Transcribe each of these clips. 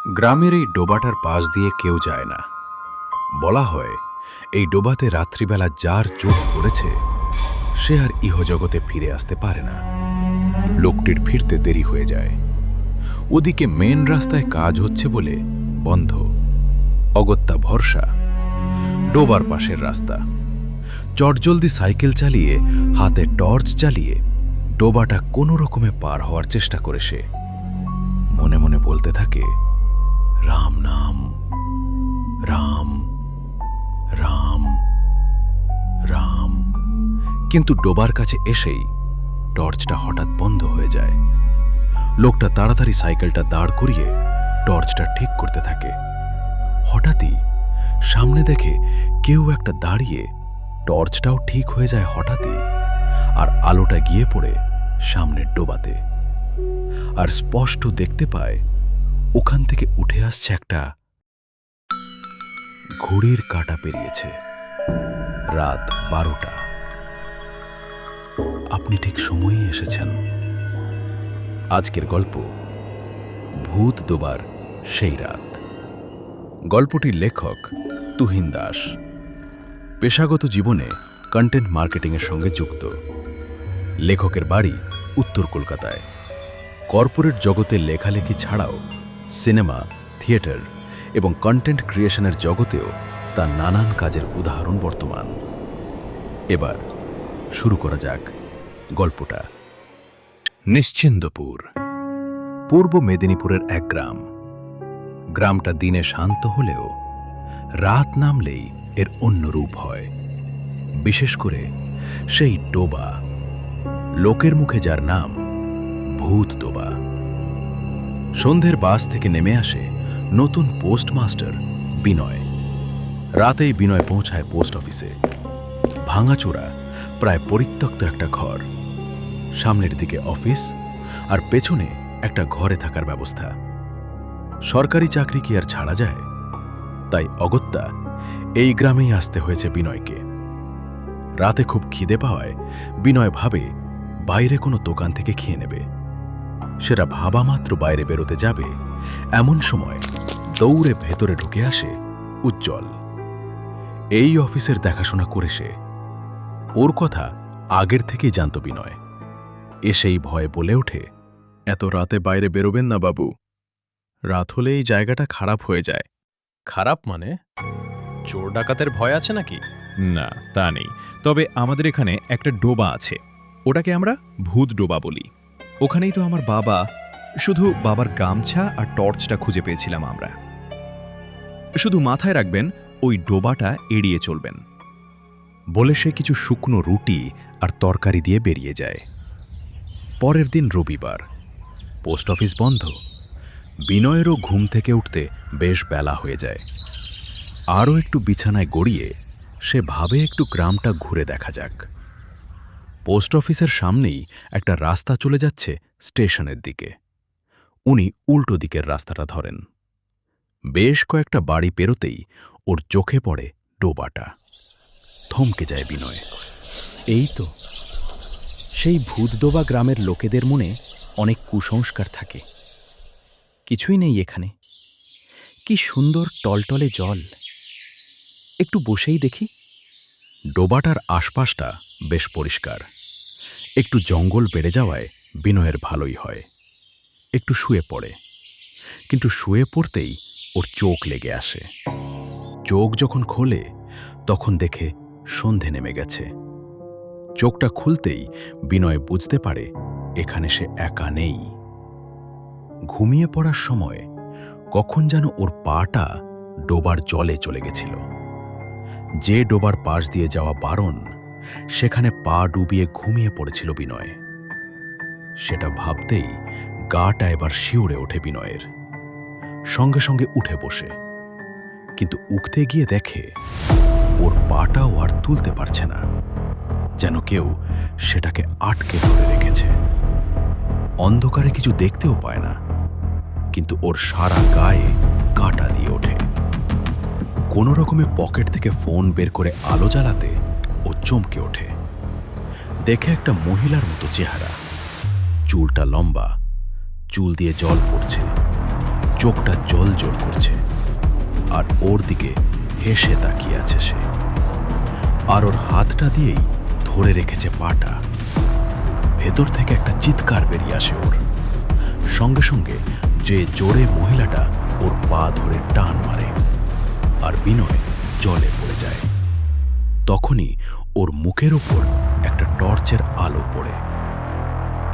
গ্রামের এই ডোবাটার পাশ দিয়ে কেউ যায় না। বলা হয় এই ডোবাতে রাত্রিবেলা যার চোখ পড়েছে সে আর ইহজগতে ফিরে আসতে পারে না। লোকটির ফিরতে দেরি হয়ে যায়। ওদিকে মেন রাস্তায় কাজ হচ্ছে বলে বন্ধ। অগত্যা ভরসা ডোবার পাশের রাস্তা। চটজলদি সাইকেল চালিয়ে হাতে টর্চ জ্বালিয়ে ডোবাটা কোনো রকমে পার হওয়ার চেষ্টা করে সে মনে মনে বলতে থাকে, রাম নাম, রাম রাম রাম। কিন্তু ডোবার কাছে এসেই টর্চটা হঠাৎ বন্ধ হয়ে যায়। লোকটা তাড়াতাড়ি সাইকেলটা দাঁড় করিয়ে টর্চটা ঠিক করতে থাকে। হঠাৎই সামনে দেখে কেউ একটা দাঁড়িয়ে, টর্চটাও ঠিক হয়ে যায় হঠাৎই, আর আলোটা গিয়ে পড়ে সামনের ডোবাতে। আর স্পষ্ট দেখতে পায় ওখান থেকে উঠে আসছে একটা ঘড়ির কাঁটা পেরিয়েছে রাত 12টা। আপনি ঠিক সময়েই এসেছেন। আজকের গল্প ভূত ডোবার সেই রাত। গল্পটির লেখক তুহিন দাস। পেশাগত জীবনে কন্টেন্ট মার্কেটিংয়ের সঙ্গে যুক্ত। লেখকের বাড়ি উত্তর কলকাতায়। কর্পোরেট জগতে লেখালেখি ছাড়াও সিনেমা, থিয়েটার এবং কন্টেন্ট ক্রিয়েশনের জগতেও তার নানান কাজের উদাহরণ বর্তমান। এবার শুরু করা যাক গল্পটা। নিশ্চিন্দপুর পূর্ব মেদিনীপুরের এক গ্রাম। গ্রামটা দিনে শান্ত হলেও রাত নামলেই এর অন্য রূপ হয়। বিশেষ করে সেই ডোবা, লোকের মুখে যার নাম ভূত ডোবা। সন্ধ্যের বাস থেকে নেমে আসে নতুন পোস্টমাস্টার বিনয়। রাতেই বিনয় পৌঁছায় পোস্ট অফিসে। ভাঙাচোরা প্রায় পরিত্যক্ত একটা ঘর। সামনের দিকে অফিস আর পেছনে একটা ঘরে থাকার ব্যবস্থা। সরকারি চাকরি কি আর ছাড়া যায়? তাই অগত্যা এই গ্রামেই আসতে হয়েছে বিনয়কে। রাতে খুব খিদে পাওয়ায় বিনয় ভাবে বাইরে কোনো দোকান থেকে খেয়ে নেবে। সেটা ভাবা মাত্র বাইরে বেরোতে যাবে, এমন সময় দৌড়ে ভেতরে ঢুকে আসে উজ্জ্বল। এই অফিসের দেখাশোনা করে সে। ওর কথা আগের থেকেই জানত বিনয়। এসেই ভয়ে বলে ওঠে, এত রাতে বাইরে বেরোবেন না বাবু। রাত হলে এই জায়গাটা খারাপ হয়ে যায়। খারাপ মানে? চোর ডাকাতের ভয় আছে নাকি? না, তা নেই। তবে আমাদের এখানে একটা ডোবা আছে, ওটাকে আমরা ভূত ডোবা বলি। ওখানেই তো আমার বাবা, শুধু বাবার গামছা আর টর্চটা খুঁজে পেয়েছিলাম আমরা। শুধু মাথায় রাখবেন, ওই ডোবাটা এড়িয়ে চলবেন। বলে সে কিছু শুকনো রুটি আর তরকারি দিয়ে বেরিয়ে যায়। পরের দিন রবিবার। পোস্ট অফিস বন্ধ। বিনয়েরও ঘুম থেকে উঠতে বেশ বেলা হয়ে যায়। আরও একটু বিছানায় গড়িয়ে সে ভাবে একটু গ্রামটা ঘুরে দেখা যাক। পোস্ট অফিসের সামনেই একটা রাস্তা চলে যাচ্ছে স্টেশনের দিকে। উনি উল্টো দিকের রাস্তাটা ধরেন। বেশ কয়েকটা বাড়ি পেরোতেই ওর চোখে পড়ে ডোবাটা। থমকে যায় বিনয়। এই তো সেই ভূতডোবা গ্রামের লোকেদের মনে অনেক কুসংস্কার থাকে। কিছুই নেই এখানে। কি সুন্দর টলটলে জল। একটু বসেই দেখি। ডোবাটার আশপাশটা বেশ পরিষ্কার। একটু জঙ্গল বেড়ে যাওয়ায় বিনয়ের ভালোই হয়। একটু শুয়ে পড়ে, কিন্তু শুয়ে পড়তেই ওর চোখ লেগে আসে। চোখ যখন খোলে তখন দেখে সন্ধে নেমে গেছে। চোখটা খুলতেই বিনয় বুঝতে পারে এখানে সে একা নেই। ঘুমিয়ে পড়ার সময় কখন যেন ওর পাটা ডোবার জলে চলে গেছিল। যে ডোবার পাশ দিয়ে যাওয়া বারণ, সেখানে পা ডুবিয়ে ঘুমিয়ে পড়েছিল বিনয়। সেটা ভাবতেই গাটা এবার শিউরে ওঠে বিনয়ের। সঙ্গে সঙ্গে উঠে বসে, কিন্তু উঠতে গিয়ে দেখে ওর পাটাও আর তুলতে পারছে না, যেন কেউ সেটাকে আটকে ধরে রেখেছে। অন্ধকারে কিছু দেখতেও পায় না, কিন্তু ওর সারা গায়ে কাঁটা দিয়ে ওঠে। কোনো রকমে পকেট থেকে ফোন বের করে আলো জ্বালাতে ও চমকে ওঠে। দেখে একটা মহিলার মতো চেহারা, চুলটা লম্বা, চুল দিয়ে জল পড়ছে, চোখটা জ্বলজ্বল করছে, আর ওর দিকে হেসে তাকিয়ে আছে সে। আর ওর হাতটা দিয়েই ধরে রেখেছে পাটা। ভেতর থেকে একটা চিৎকার বেরিয়ে আসে ওর। সঙ্গে সঙ্গে যে জোরে মহিলাটা ওর পা ধরে টান মারে, আর বিনয় জলে পড়ে যায়। তখনই ওর মুখের ওপর একটা টর্চের আলো পড়ে।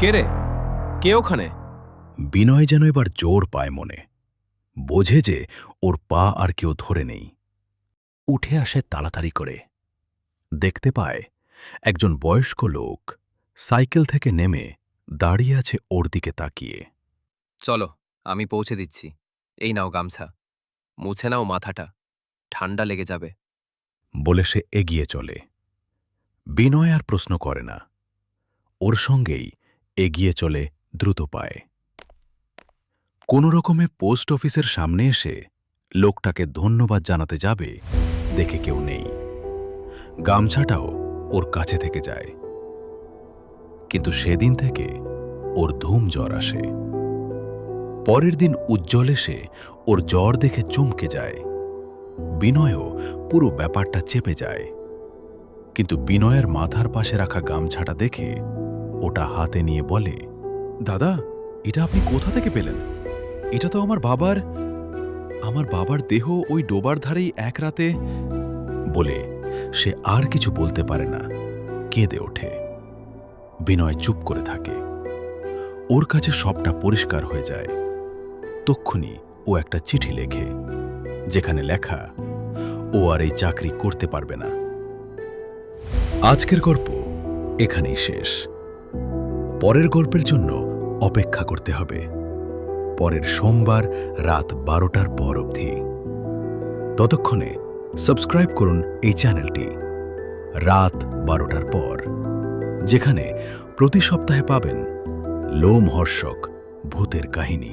কে রে? কে ওখানে? বিনয় যেন এবার জোর পায় মনে, বোঝে যে ওর পা আর কেউ ধরে নেই। উঠে আসে তাড়াতাড়ি করে। দেখতে পায় একজন বয়স্ক লোক সাইকেল থেকে নেমে দাঁড়িয়ে আছে ওর দিকে তাকিয়ে। চলো, আমি পৌঁছে দিচ্ছি। এই নাও গামছা, মুছে নাও মাথাটা, ঠান্ডা লেগে যাবে। বলে সে এগিয়ে চলে। বিনয় আর প্রশ্ন করে না, ওর সঙ্গেই এগিয়ে চলে দ্রুত পায়ে। কোনো রকমে পোস্ট অফিসের সামনে এসে লোকটাকে ধন্যবাদ জানাতে যাবে, দেখে কেউ নেই। গামছাটাও ওর কাছে থেকে যায়। কিন্তু সেদিন থেকে ওর ধুম জ্বর আসে। পরের দিন উজ্জ্বল এসে ওর জ্বর দেখে চমকে যায়। বিনয়ও পুরো ব্যাপারটা চেপে যায়। কিন্তু বিনয়ের মাথার পাশে রাখা গামছাটা দেখে ওটা হাতে নিয়ে বলে, দাদা, এটা আপনি কোথা থেকে পেলেন? এটা তো আমার বাবার দেহ ওই ডোবার ধারেই এক রাতে। বলে সে আর কিছু বলতে পারে না, কেঁদে ওঠে। বিনয় চুপ করে থাকে। ওর কাছে সবটা পরিষ্কার হয়ে যায়। তক্ষুনি ও একটা চিঠি লেখে, যেখানে লেখা ও আর এই চাকরি করতে পারবে না। আজকের গল্প এখানেই শেষ। পরের গল্পের জন্য অপেক্ষা করতে হবে পরের সোমবার রাত 12টার পর অবধি। ততক্ষণে সাবস্ক্রাইব করুন এই চ্যানেলটি রাত 12টার পর, যেখানে প্রতি সপ্তাহে পাবেন লোমহর্ষক ভূতের কাহিনী।